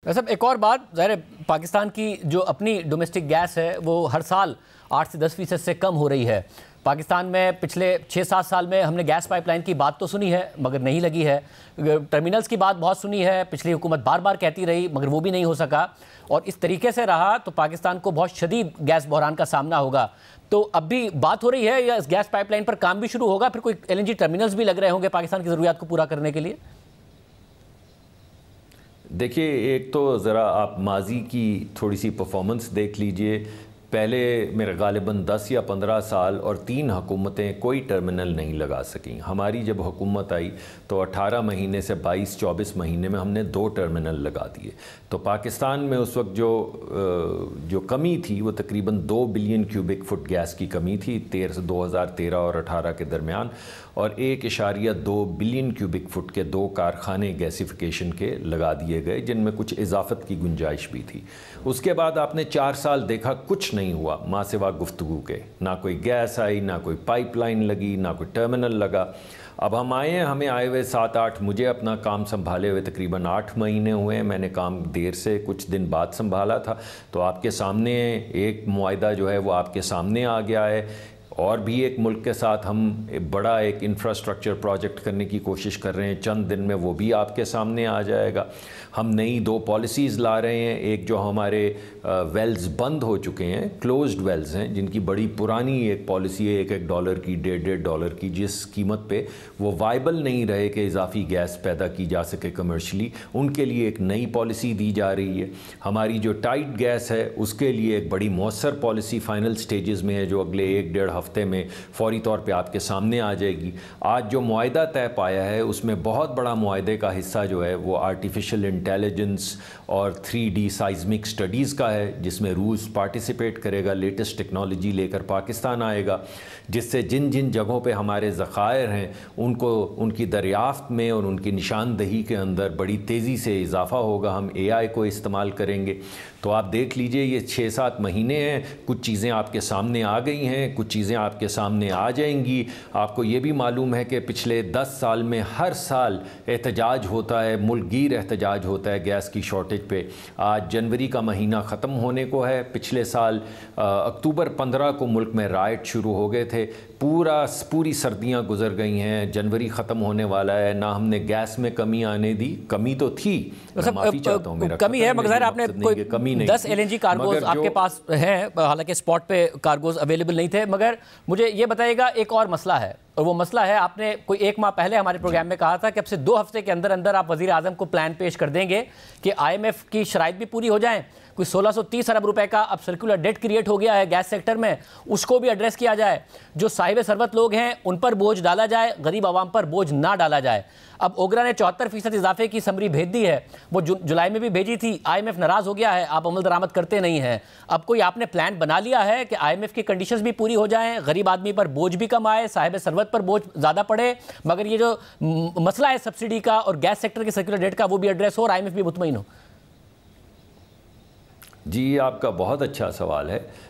वैसे एक और बात, ज़ाहिर है पाकिस्तान की जो अपनी डोमेस्टिक गैस है वो हर साल 8 से 10% से कम हो रही है। पाकिस्तान में पिछले 6-7 साल में हमने गैस पाइपलाइन की बात तो सुनी है मगर नहीं लगी है, टर्मिनल्स की बात बहुत सुनी है, पिछली हुकूमत बार बार कहती रही मगर वो भी नहीं हो सका, और इस तरीके से रहा तो पाकिस्तान को बहुत शदीद गैस बहरान का सामना होगा। तो अब भी बात हो रही है या इस गैस पाइपलाइन पर काम भी शुरू होगा, फिर कोई LNG टर्मिनल्स भी लग रहे होंगे पाकिस्तान की ज़रूरियात को पूरा करने के लिए? देखिए, एक तो ज़रा आप माजी की थोड़ी सी परफॉर्मेंस देख लीजिए। पहले मेरे गालिबन 10 या 15 साल और 3 हुकूमतें कोई टर्मिनल नहीं लगा सकीं। हमारी जब हुकूमत आई तो 18 महीने से 22-24 महीने में हमने 2 टर्मिनल लगा दिए। तो पाकिस्तान में उस वक्त जो कमी थी वो तकरीबन 2 बिलियन क्यूबिक फुट गैस की कमी थी 2013 और 18 के दरमियान, और 1.2 बिलियन क्यूबिक फुट के 2 कारखाने गैसिफिकेशन के लगा दिए गए जिनमें कुछ इजाफत की गुंजाइश भी थी। उसके बाद आपने 4 साल देखा कुछ नहीं हुआ माँ सिवा गुफ्तगू के, ना कोई गैस आई, ना कोई पाइपलाइन लगी, ना कोई टर्मिनल लगा। अब हम आए हैं, हमें आए हुए 7-8, मुझे अपना काम संभाले हुए तकरीबन 8 महीने हुए हैं। मैंने काम देर से कुछ दिन बाद संभाला था, तो आपके सामने एक मुआहदा जो है वो आपके सामने आ गया है। और भी एक मुल्क के साथ हम बड़ा एक इंफ्रास्ट्रक्चर प्रोजेक्ट करने की कोशिश कर रहे हैं, चंद दिन में वो भी आपके सामने आ जाएगा। हम नई 2 पॉलिसीज़ ला रहे हैं, एक जो हमारे वेल्स बंद हो चुके हैं, क्लोज्ड वेल्स हैं, जिनकी बड़ी पुरानी एक पॉलिसी है $1 की, $1.5 की, जिस कीमत पे वो वाइबल नहीं रहे कि इजाफी गैस पैदा की जा सके कमर्शली, उनके लिए एक नई पॉलिसी दी जा रही है। हमारी जो टाइट गैस है उसके लिए एक बड़ी मौसर पॉलिसी फाइनल स्टेजेस में है जो अगले 1-1.5 हफ्ते में फौरी तौर पे आपके सामने आ जाएगी। आज जो मुआहदा तय पाया है उसमें बहुत बड़ा मुआहदे का हिस्सा जो है वो आर्टिफिशियल इंटेलिजेंस और 3D साइज़मिक स्टडीज़ का है, जिसमें रूस पार्टिसिपेट करेगा, लेटेस्ट टेक्नोलॉजी लेकर पाकिस्तान आएगा, जिससे जिन जिन जगहों पे हमारे ज़खायर हैं उनको उनकी दरियाफ्त में और उनकी निशानदही के अंदर बड़ी तेज़ी से इजाफ़ा होगा। हम AI को इस्तेमाल करेंगे। तो आप देख लीजिए, ये 6-7 महीने हैं, कुछ चीज़ें आपके सामने आ गई हैं, कुछ चीज़ें आपके सामने आ जाएंगी। आपको ये भी मालूम है कि पिछले 10 साल में हर साल एहतजाज होता है, मुल्कगीर एहतजाज होता है गैस की शॉर्टेज पे। आज जनवरी का महीना ख़त्म होने को है, पिछले साल अक्टूबर 15 को मुल्क में राइट शुरू हो गए थे। पूरी सर्दियां गुजर गई हैं, जनवरी ख़त्म होने वाला है, ना हमने गैस में कमी आने दी। कमी तो थी, माफ़ी चाहता हूँ, मेरा कमी है मगर आपने कोई कमी नहीं, 10 LNG कार्गोज आपके पास हैं, हालांकि स्पॉट पे कार्गोज अवेलेबल नहीं थे। मगर मुझे ये बताइएगा, एक और मसला है, और वो मसला है, आपने कोई 1 माह पहले हमारे प्रोग्राम में कहा था कि अब से 2 हफ्ते के अंदर अंदर आप वज़ीर आज़म को प्लान पेश कर देंगे कि IMF की शराइत भी पूरी हो जाएं, कोई 1630 अरब रुपए का अब सर्कुलर डेट क्रिएट हो गया है गैस सेक्टर में, उसको भी एड्रेस किया जाए, जो साहिब सरवत लोग हैं उन पर बोझ डाला जाए, गरीब आवाम पर बोझ ना डाला जाए। अब ओगरा ने 74% इजाफे की समरी भेज दी है, वो जुलाई में भी भेजी थी, IMF नाराज़ हो गया है, आप अमल दरामद करते नहीं हैं। अब कोई आपने प्लान बना लिया है कि IMF की कंडीशंस भी पूरी हो जाएं, गरीब आदमी पर बोझ भी कम आए, साहिब सरवत पर बोझ ज़्यादा पड़े, मगर ये जो मसला है सब्सिडी का और गैस सेक्टर के सर्कुलर डेट का वो भी एड्रेस हो और IMF भी मुतमईन हो? जी, आपका बहुत अच्छा सवाल है।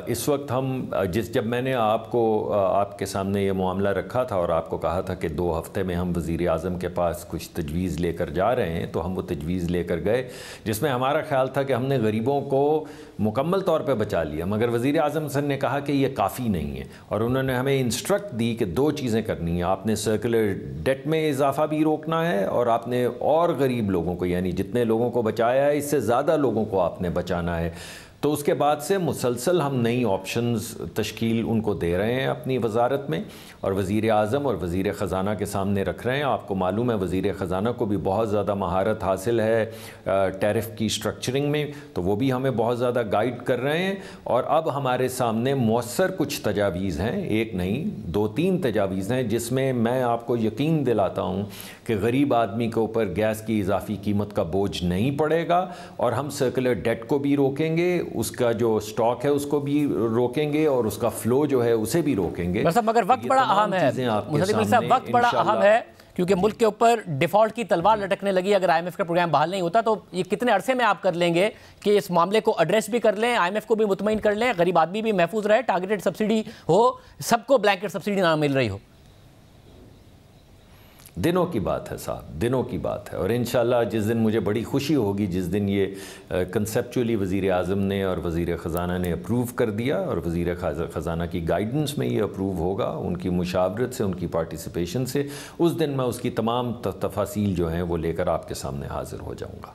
इस वक्त हम जब मैंने आपके सामने ये मामला रखा था और आपको कहा था कि 2 हफ्ते में हम वज़ीर आज़म के पास कुछ तजवीज़ लेकर जा रहे हैं, तो हम वो तजवीज़ लेकर गए जिसमें हमारा ख्याल था कि हमने गरीबों को मुकम्मल तौर पे बचा लिया, मगर वज़ीर आज़म सर ने कहा कि ये काफ़ी नहीं है, और उन्होंने हमें इंस्ट्रक्ट दी कि 2 चीज़ें करनी है। आपने सर्कुलर डेट में इजाफ़ा भी रोकना है और आपने और गरीब लोगों को, यानी जितने लोगों को बचाया है इससे ज़्यादा लोगों को आपने बचाना है। तो उसके बाद से मुसलसल हम नई ऑप्शंस तश्कील उनको दे रहे हैं अपनी वजारत में, और वज़ीर आज़म और वज़ीर ख़ज़ाना के सामने रख रहे हैं। आपको मालूम है वज़ीर ख़ज़ाना को भी बहुत ज़्यादा महारत हासिल है टैरिफ की स्ट्रक्चरिंग में, तो वो भी हमें बहुत ज़्यादा गाइड कर रहे हैं। और अब हमारे सामने मौसर कुछ तजावीज़ हैं, एक नहीं 2-3 तजावीज़ हैं, जिसमें मैं आपको यकीन दिलाता हूँ कि गरीब आदमी के ऊपर गैस की इजाफी कीमत का बोझ नहीं पड़ेगा, और हम सर्कुलर डेट को भी रोकेंगे, उसका जो स्टॉक है उसको भी रोकेंगे, और उसका फ्लो जो है उसे भी रोकेंगे। मगर वक्त बड़ा अहम है, वक्त बड़ा अहम है, क्योंकि मुल्क के ऊपर डिफ़ॉल्ट की तलवार लटकने लगी। अगर IMF का प्रोग्राम बहाल नहीं होता तो ये कितने अरसे में आप कर लेंगे कि इस मामले को एड्रेस भी कर लें, IMF को भी मुतमईन कर लें, गरीब आदमी भी महफूज रहे, टारगेटेड सब्सिडी हो, सबको ब्लैंकेट सब्सिडी ना मिल रही हो? دنوں کی بات ہے صاحب، دنوں کی بات ہے. اور انشاءاللہ جس دن مجھے بڑی خوشی ہوگی جس دن یہ کنسیپچولی وزیر اعظم نے اور وزیر خزانہ نے اپروو کر دیا اور وزیر خزانہ کی گائیڈنس میں یہ اپروو ہوگا، ان کی مشاورت سے، ان کی پارٹیسپیشن سے، اس دن میں اس کی تمام تفاصیل جو ہیں وہ لے کر آپ کے سامنے حاضر ہو جاؤں گا.